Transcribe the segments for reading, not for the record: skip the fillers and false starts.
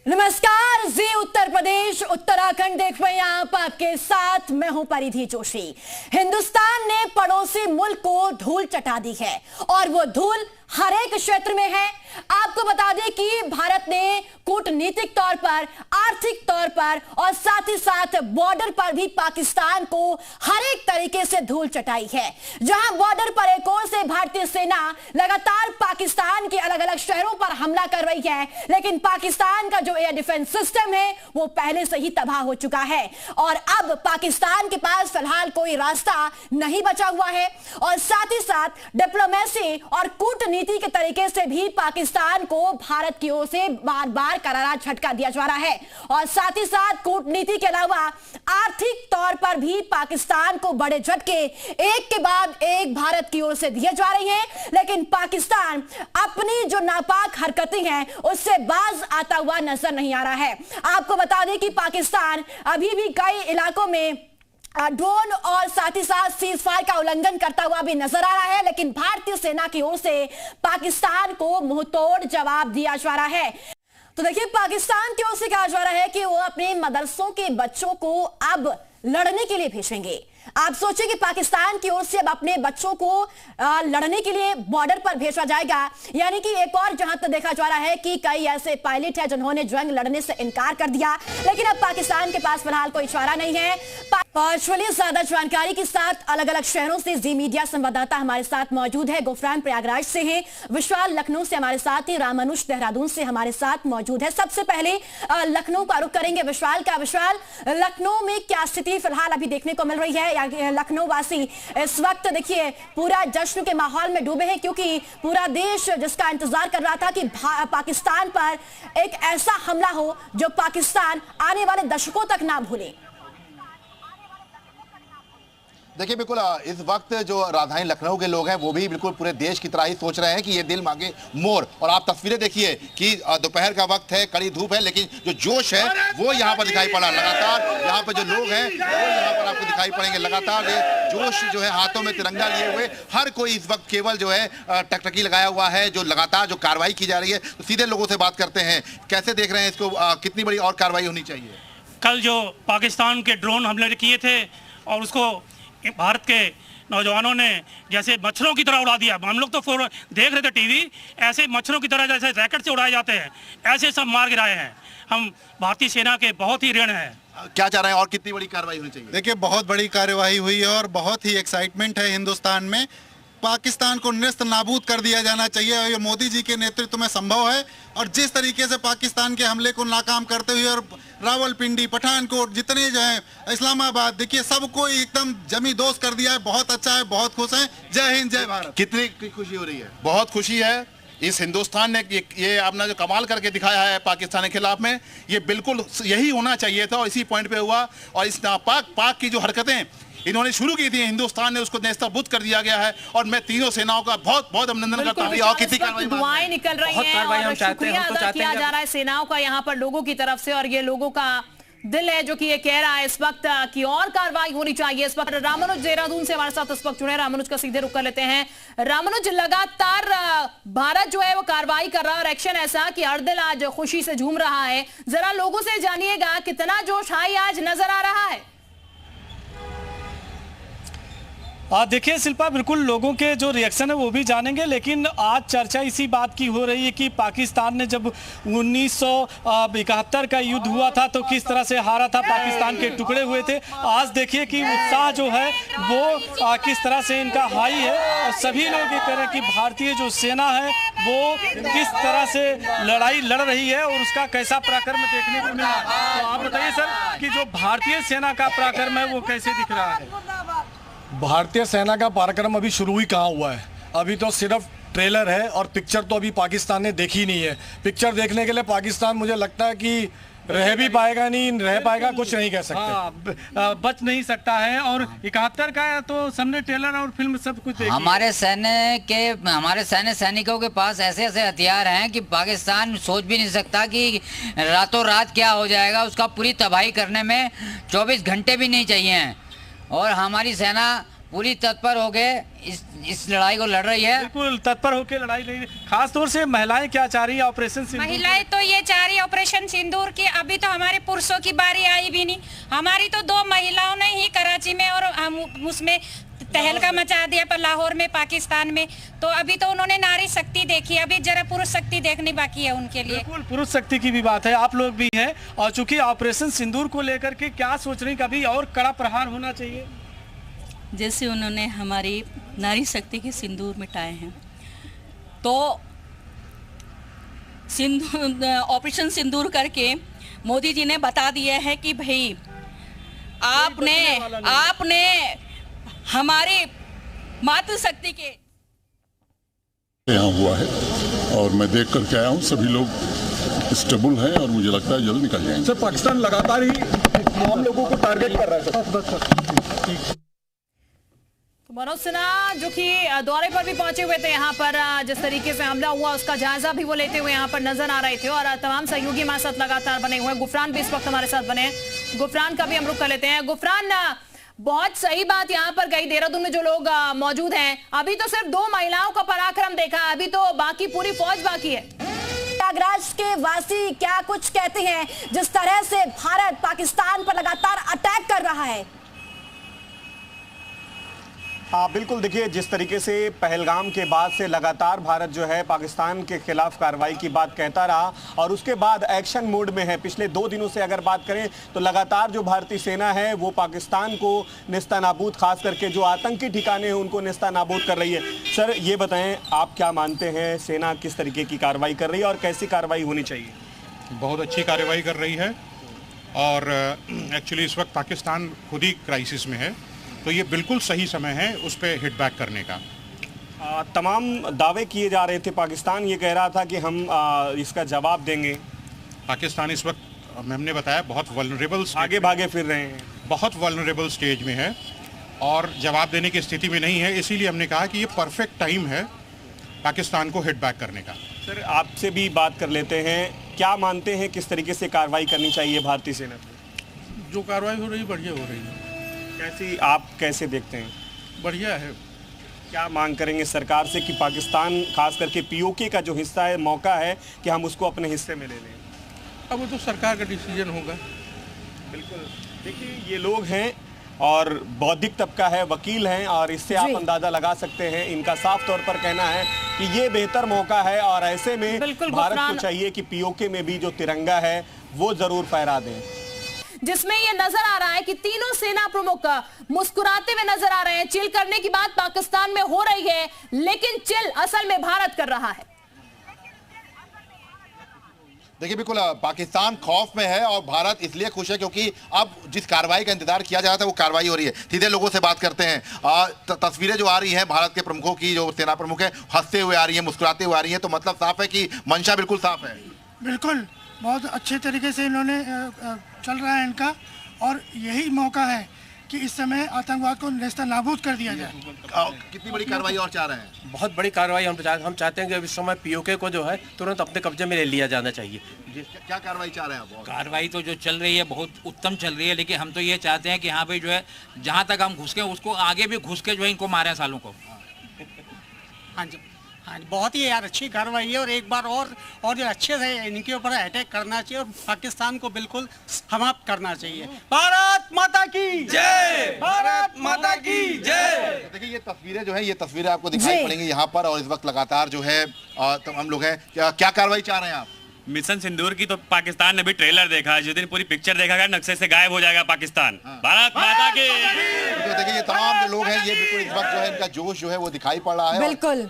नमस्कार, जी उत्तर प्रदेश उत्तराखंड देख रहे हैं आप, आपके साथ मैं हूं परिधि जोशी। हिंदुस्तान ने पड़ोसी मुल्क को धूल चटा दी है और वो धूल हर एक क्षेत्र में है। आपको बता दें कि भारत ने कूटनीतिक तौर पर, आर्थिक तौर पर और साथ ही साथ बॉर्डर पर भी पाकिस्तान को हर एक तरीके से धूल चटाई है। जहां बॉर्डर पर एक ओर से भारतीय सेना लगातार पाकिस्तान के अलग अलग शहरों पर हमला कर रही है, लेकिन पाकिस्तान का जो एयर डिफेंस सिस्टम है वो पहले से ही तबाह हो चुका है और अब पाकिस्तान के पास फिलहाल कोई रास्ता नहीं बचा हुआ है। और साथ ही साथ डिप्लोमेसी और कूटनीति के तरीके से भी पाकिस्तान को भारत की ओर से बार बार करारा झटका दिया जा रहा है और साथ ही साथ कूटनीति के अलावा आर्थिक तौर पर भी पाकिस्तान को बड़े झटके एक के बाद एक भारत की ओर से दिए जा रहे हैं। लेकिन पाकिस्तान अपनी जो नापाक हरकतें हैं उससे बाज आता हुआ नजर नहीं आ रहा है। आपको बता दें कि पाकिस्तान अभी भी कई इलाकों में ड्रोन और साथ ही साथ सीज फायर का उल्लंघन करता हुआ भी नजर आ रहा है, लेकिन भारतीय सेना की ओर से पाकिस्तान को मुंहतोड़ जवाब दिया जा रहा है। तो देखिए, पाकिस्तान की ओर से कहा जा रहा है कि वो अपने मदरसों के बच्चों को अब लड़ने के लिए भेजेंगे। आप सोचिए कि पाकिस्तान की ओर से अब अपने बच्चों को लड़ने के लिए बॉर्डर पर भेजा जाएगा, यानी कि एक और जहां तक देखा जा रहा है कि कई ऐसे पायलट हैं जिन्होंने जंग लड़ने से इनकार कर दिया, लेकिन अब पाकिस्तान के पास फिलहाल कोई चारा नहीं है। चलिए, ज्यादा जानकारी के साथ अलग अलग शहरों से जी मीडिया संवाददाता हमारे साथ मौजूद है। गुफरान प्रयागराज से हैं, विशाल लखनऊ से हमारे साथ ही, रामानुज देहरादून से हमारे साथ मौजूद है। सबसे पहले लखनऊ का रुख करेंगे विशाल का। विशाल, लखनऊ में क्या स्थिति फिलहाल अभी देखने को मिल रही है? लखनऊ वासी इस वक्त देखिए पूरा जश्न के माहौल में डूबे हैं, क्योंकि पूरा देश जिसका इंतजार कर रहा था कि पाकिस्तान पर एक ऐसा हमला हो जो पाकिस्तान आने वाले दशकों तक ना भूले। देखिए, बिल्कुल इस वक्त जो राजधानी लखनऊ के लोग हैं वो भी बिल्कुल पूरे देश की तरह ही सोच रहे हैं कि ये दिल मांगे मोर। और आप तस्वीरें देखिए कि दोपहर का वक्त है, कड़ी धूप है, लेकिन जो जोश है वो यहाँ पर दिखाई पड़ा। लगातार यहाँ पर जो लोग हैं वो यहाँ पर आपको दिखाई पड़ेंगे। लगातार ये जोश जो है, हाथों में तिरंगा लिए हुए हर कोई इस वक्त केवल जो है टकटकी लगाया हुआ है। जो लगातार जो कार्रवाई की जा रही है, तो सीधे लोगों से बात करते हैं, कैसे देख रहे हैं इसको, कितनी बड़ी और कार्रवाई होनी चाहिए? कल जो पाकिस्तान के ड्रोन हमले किए थे और उसको भारत के नौजवानों ने जैसे मच्छरों की तरह उड़ा दिया। हम लोग तो देख रहे थे टीवी, ऐसे मच्छरों की तरह जैसे रैकेट से उड़ाए जाते हैं, ऐसे सब मार गिराए हैं। हम भारतीय सेना के बहुत ही ऋण हैं। क्या चाह रहे हैं और कितनी बड़ी कार्रवाई होनी चाहिए? देखिए, बहुत बड़ी कार्रवाई हुई है और बहुत ही एक्साइटमेंट है हिंदुस्तान में। पाकिस्तान को निस्त नाबूद कर दिया जाना चाहिए और ये मोदी जी के नेतृत्व में संभव है। और जिस तरीके से पाकिस्तान के हमले को नाकाम करते हुए और रावलपिंडी, पठानकोट, जितने जो है, इस्लामाबाद, देखिए सबको एकदम जमी दोस्त कर दिया है। बहुत अच्छा है, बहुत खुश हैं। जय हिंद, जय भारत। कितनी खुशी हो रही है? बहुत खुशी है। इस हिंदुस्तान ने ये अपना जो कमाल करके दिखाया है पाकिस्तान के खिलाफ में, ये बिल्कुल यही होना चाहिए था और इसी पॉइंट पे हुआ। और इस पाक की जो हरकतें इन्होंने शुरू की थी, हिंदुस्तान ने उसको नेस्तनाबूद कर दिया गया है। और मैं तीनों सेनाओं का बहुत बहुत अभिनंदन करता हूँ। और कितनी दुआएं निकल रही हैं और शुक्रिया अदा किया जा रहा है सेनाओं का यहाँ पर लोगों की तरफ से। और ये लोगों का दिल है जो कि ये कह रहा है इस वक्त की और कार्रवाई होनी चाहिए। इस वक्त रामानुज देहरादून से हमारे साथ इस वक्त जुड़े, रामानुज का सीधे रुख कर लेते हैं। रामानुज, लगातार भारत जो है वो कार्रवाई कर रहा है और एक्शन ऐसा कि हर दिल आज खुशी से झूम रहा है। जरा लोगों से जानिएगा कितना जोश हाई आज नजर आ रहा है? देखिए शिल्पा, बिल्कुल लोगों के जो रिएक्शन है वो भी जानेंगे, लेकिन आज चर्चा इसी बात की हो रही है कि पाकिस्तान ने जब 1971 का युद्ध हुआ था तो किस तरह से हारा था, पाकिस्तान के टुकड़े हुए थे। आज देखिए कि उत्साह जो है वो किस तरह से इनका हाई है और सभी लोग ये कह रहे हैं कि भारतीय जो सेना है वो किस तरह से लड़ाई लड़ रही है और उसका कैसा पराक्रम देखने को मिला। तो आप बताइए सर कि जो भारतीय सेना का पराक्रम है वो कैसे दिख रहा है? भारतीय सेना का पराक्रम अभी शुरू ही कहाँ हुआ है। अभी तो सिर्फ ट्रेलर है और पिक्चर तो अभी पाकिस्तान ने देखी नहीं है। पिक्चर देखने के लिए पाकिस्तान मुझे लगता है कि रह भी पाएगा, नहीं रह पाएगा, कुछ नहीं कह सकते। बच नहीं सकता है। और 71 का तो सबने ट्रेलर और फिल्म सब कुछ देखी। हमारे सैन्य सैनिकों के पास ऐसे ऐसे हथियार हैं कि पाकिस्तान सोच भी नहीं सकता कि रातों रात क्या हो जाएगा। उसका पूरी तबाही करने में 24 घंटे भी नहीं चाहिए। और हमारी सेना पूरी तत्पर हो गए इस लड़ाई को लड़ रही है। बिल्कुल तत्पर होकर लड़ाई लड़ रही है। खास तौर से महिलाएं क्या चाह रही है ऑपरेशन सिंदूर? महिलाएं तो ये चाह रही है ऑपरेशन सिंदूर की। अभी तो हमारे पुरुषों की बारी आई भी नहीं। हमारी तो 2 महिलाओं ने ही कराची में और उसमें तहलका मचा दिया पर लाहौर में पाकिस्तान में। तो अभी तो उन्होंने नारी शक्ति देखी, अभी जरा पुरुष शक्ति देखनी बाकी है उनके लिए। बिल्कुल पुरुष शक्ति की भी बात है, आप लोग भी हैं। और चूंकि ऑपरेशन सिंदूर को लेकर के क्या सोच रही, कभी और कड़ा प्रहार होना चाहिए? जैसे उन्होंने हमारी नारी शक्ति के सिंदूर मिटाए हैं, तो ऑपरेशन सिंदूर करके मोदी जी ने बता दिया है कि भाई आपने हमारे मातृशक्ति के यहाँ हुआ है और मैं देख करके आया हूँ। सभी लोग स्टेबल हैं और मुझे लगता है जल्द निकल जाएंगे। सर पाकिस्तान लगातार ही तमाम लोगों को टारगेट कर रहा है। तो मनोज सिन्हा जो कि दौरे पर भी पहुंचे हुए थे, यहाँ पर जिस तरीके से हमला हुआ उसका जायजा भी वो लेते हुए यहाँ पर नजर आ रहे थे। और तमाम सहयोगी हमारे साथ लगातार बने हुए हैं। गुफरान भी इस वक्त हमारे साथ बने हैं। गुफरान का भी हम रुख कर लेते हैं। गुफरान, बहुत सही बात यहाँ पर गई, देहरादून में जो लोग मौजूद हैं, अभी तो सिर्फ 2 महिलाओं का पराक्रम देखा, अभी तो बाकी पूरी फौज बाकी है। प्रयागराज के वासी क्या कुछ कहते हैं जिस तरह से भारत पाकिस्तान पर लगातार अटैक कर रहा है? हाँ बिल्कुल, देखिए जिस तरीके से पहलगाम के बाद से लगातार भारत जो है पाकिस्तान के खिलाफ कार्रवाई की बात कहता रहा और उसके बाद एक्शन मोड में है। पिछले 2 दिनों से अगर बात करें तो लगातार जो भारतीय सेना है वो पाकिस्तान को नेस्तनाबूद, खास करके जो आतंकी ठिकाने हैं उनको नेस्तनाबूद कर रही है। सर ये बताएं, आप क्या मानते हैं सेना किस तरीके की कार्रवाई कर रही है और कैसी कार्रवाई होनी चाहिए? बहुत अच्छी कार्रवाई कर रही है और एक्चुअली इस वक्त पाकिस्तान खुद ही क्राइसिस में है, तो ये बिल्कुल सही समय है उस पर हिट बैक करने का। तमाम दावे किए जा रहे थे, पाकिस्तान ये कह रहा था कि हम इसका जवाब देंगे। पाकिस्तान इस वक्त हमने बताया बहुत वल्नरेबल, आगे भागे फिर रहे हैं, बहुत वल्नरेबल स्टेज में है और जवाब देने की स्थिति में नहीं है। इसीलिए हमने कहा कि ये परफेक्ट टाइम है पाकिस्तान को हिट बैक करने का। सर आपसे भी बात कर लेते हैं, क्या मानते हैं किस तरीके से कार्रवाई करनी चाहिए भारतीय सेना को? जो कार्रवाई हो रही है बढ़िया हो रही है। कैसी, आप कैसे देखते हैं? बढ़िया है। क्या मांग करेंगे सरकार से कि पाकिस्तान खास करके पीओके का जो हिस्सा है, मौका है कि हम उसको अपने हिस्से में ले लें? अब वो तो सरकार का डिसीजन होगा। बिल्कुल, देखिए ये लोग हैं और बौद्धिक तबका है, वकील हैं और इससे आप अंदाजा लगा सकते हैं। इनका साफ तौर पर कहना है कि ये बेहतर मौका है और ऐसे में भारत को चाहिए कि पीओके में भी जो तिरंगा है वो जरूर फहरा दें, जिसमें ये नजर आ रहा है कि तीनों सेना प्रमुख मुस्कुराते हुए नजर आ रहे हैं। चिल करने की बात पाकिस्तान में हो रही है, लेकिन चिल असल में भारत कर रहा है। देखिए बिल्कुल पाकिस्तान खौफ में है और भारत इसलिए खुश है क्योंकि अब जिस कार्रवाई का इंतजार किया जा रहा था वो कार्रवाई हो रही है। सीधे लोगों से बात करते हैं। तस्वीरें जो आ रही हैं भारत के प्रमुखों की, जो सेना प्रमुख है, हंसते हुए आ रही है, मुस्कुराते हुए आ रही है, तो मतलब साफ है कि मंशा बिल्कुल साफ है। बिल्कुल, बहुत अच्छे तरीके से इन्होंने चल रहा है इनका, और यही मौका है कि इस समय आतंकवाद को नेस्तनाबूद कर दिया जाए। कितनी बड़ी कार्रवाई और चाह रहे हैं? बहुत बड़ी कार्रवाई हम चाहते हैं कि इस समय पीओके को जो है तुरंत अपने कब्जे में ले लिया जाना चाहिए। क्या कार्रवाई चाह रहे हैं आप? कार्रवाई तो जो चल रही है बहुत उत्तम चल रही है, लेकिन हम तो ये चाहते हैं कि यहाँ पे जो है जहाँ तक हम घुस के उसको आगे भी घुस के जो है इनको मारें सालों को। हाँ जी, हाँ, बहुत ही यार अच्छी कार्रवाई है और एक बार और जो अच्छे से इनके ऊपर अटैक करना चाहिए और पाकिस्तान को बिल्कुल समाप्त करना चाहिए। भारत माता की जय, भारत माता की जय। देखिए ये तस्वीरें जो है, ये तस्वीरें आपको दिखाई पड़ेंगी यहाँ पर, और इस वक्त लगातार जो है हम लोग हैं। क्या कार्रवाई चाह रहे हैं आप? मिशन सिंदूर की तो पाकिस्तान ने भी ट्रेलर देखा, जिस दिन पूरी पिक्चर देखा गया नक्शे से गायब हो जाएगा पाकिस्तान। भारत माता की। तो देखिए ये तमाम जो लोग हैं ये बिल्कुल इस वक्त जो है इनका जोश जो है वो दिखाई पड़ रहा है। बिल्कुल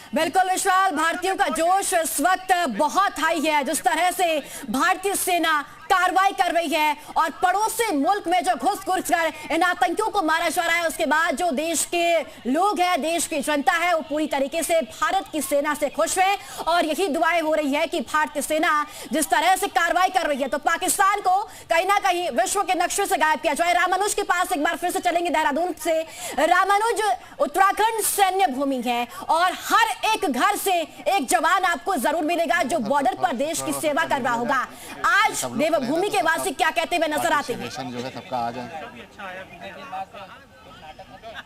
बिल्कुल विशाल, भारतीयों का जोश इस वक्त बहुत हाई है। जिस तरह से भारतीय सेना कार्रवाई कर रही है और पड़ोसी मुल्क में जो घुस कर इन आतंकियों को मारा जा रहा है, उसके बाद जो देश के लोग हैं, देश की जनता है, वो पूरी तरीके से भारत की सेना से खुश है और यही दुआएं हो रही है कि भारतीय सेना जिस तरह से कार्रवाई कर रही है तो पाकिस्तान को कहीं ना कहीं विश्व के नक्शे से गायब किया जाए। रामानुज के पास एक बार फिर से चलेंगे देहरादून से। रामानुज, उत्तराखंड सैन्य भूमि है और हर एक घर से एक जवान आपको जरूर मिलेगा जो बॉर्डर पर देश की सेवा कर रहा होगा। आज देवभूमि के वासी क्या कहते हुए नजर आते हैं? जो है सबका आ जाए।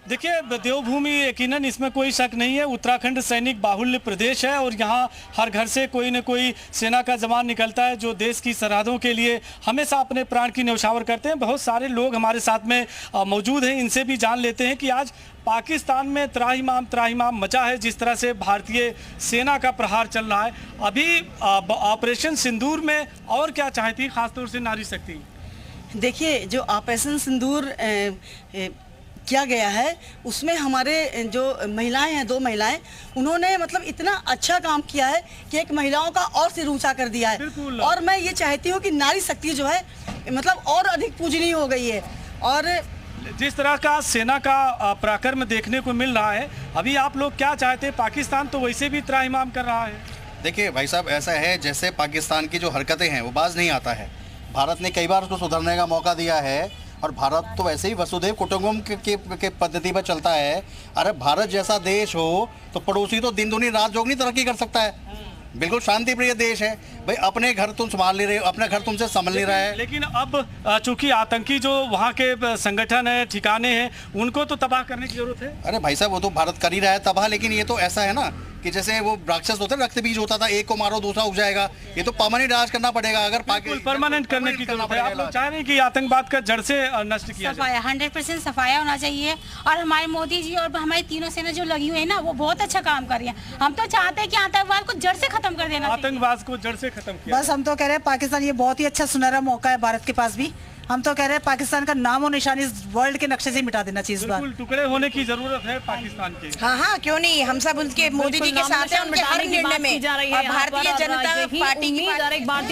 देखिए, देवभूमि यकीनन इसमें कोई शक नहीं है। उत्तराखंड सैनिक बाहुल्य प्रदेश है और यहाँ हर घर से कोई न कोई सेना का जवान निकलता है जो देश की सरहदों के लिए हमेशा अपने प्राण की न्यौछावर करते हैं। बहुत सारे लोग हमारे साथ में मौजूद हैं, इनसे भी जान लेते हैं कि आज पाकिस्तान में त्राहिमाम मचा है जिस तरह से भारतीय सेना का प्रहार चल रहा है। अभी ऑपरेशन सिंदूर में और क्या चाहती खासतौर से नारी शक्ति? देखिए, जो ऑपरेशन सिंदूर किया गया है उसमें हमारे जो महिलाएं हैं, 2 महिलाएं, उन्होंने मतलब इतना अच्छा काम किया है कि एक महिलाओं का और सिर ऊंचा कर दिया है। और मैं ये चाहती हूँ कि नारी शक्ति जो है मतलब और अधिक पूजनीय हो गई है। और जिस तरह का सेना का पराक्रम देखने को मिल रहा है, अभी आप लोग क्या चाहते हैं? पाकिस्तान तो वैसे भी त्राहिमाम कर रहा है। देखिए भाई साहब, ऐसा है जैसे पाकिस्तान की जो हरकतें हैं वो बाज नहीं आता है। भारत ने कई बार उसको सुधरने का मौका दिया है और भारत तो वैसे ही वसुधैव कुटुंबकम के पद्धति पर चलता है। अरे भारत जैसा देश हो तो पड़ोसी तो दिन दूनी रात जोगनी तरक्की कर सकता है। बिल्कुल शांति प्रिय देश है भाई। अपने घर तुम संभाल नहीं रहे हो, अपना घर तुमसे संभल नहीं रहा है। लेकिन अब चूंकि आतंकी जो वहाँ के संगठन है, ठिकाने हैं, उनको तो तबाह करने की जरूरत है। अरे भाई साहब, वो तो भारत कर ही रहा है तबाह, लेकिन ये तो ऐसा है ना कि जैसे वो राक्षस होता है, रक्त बीज होता था, एक को मारो दूसरा उग जाएगा। ये तो परमानेंट राज करना पड़ेगा। अगर परमानेंट करने की जरूरत है। आप लोग चाह रहे हैं कि आतंकवाद का जड़ से नष्ट किया जाए। 100% सफाया होना चाहिए। और हमारे मोदी जी और हमारी तीनों सेना जो लगी हुई है ना, वो बहुत अच्छा काम कर रही है। हम तो चाहते हैं कि आतंकवाद को जड़ से खत्म कर देना, आतंकवाद को जड़ से खत्म किया। बस हम तो कह रहे हैं पाकिस्तान, ये बहुत ही अच्छा सुनहरा मौका है भारत के पास भी। हम तो कह रहे हैं पाकिस्तान का नाम और निशान इस वर्ल्ड के नक्शे से मिटा देना चाहिए इस बार। टुकड़े होने की जरूरत है पाकिस्तान के। हाँ, क्यों नहीं, हम सब उनके मोदी जी के साथ हैं, उनके हर निर्णय में। और भारतीय जनता पार्टी की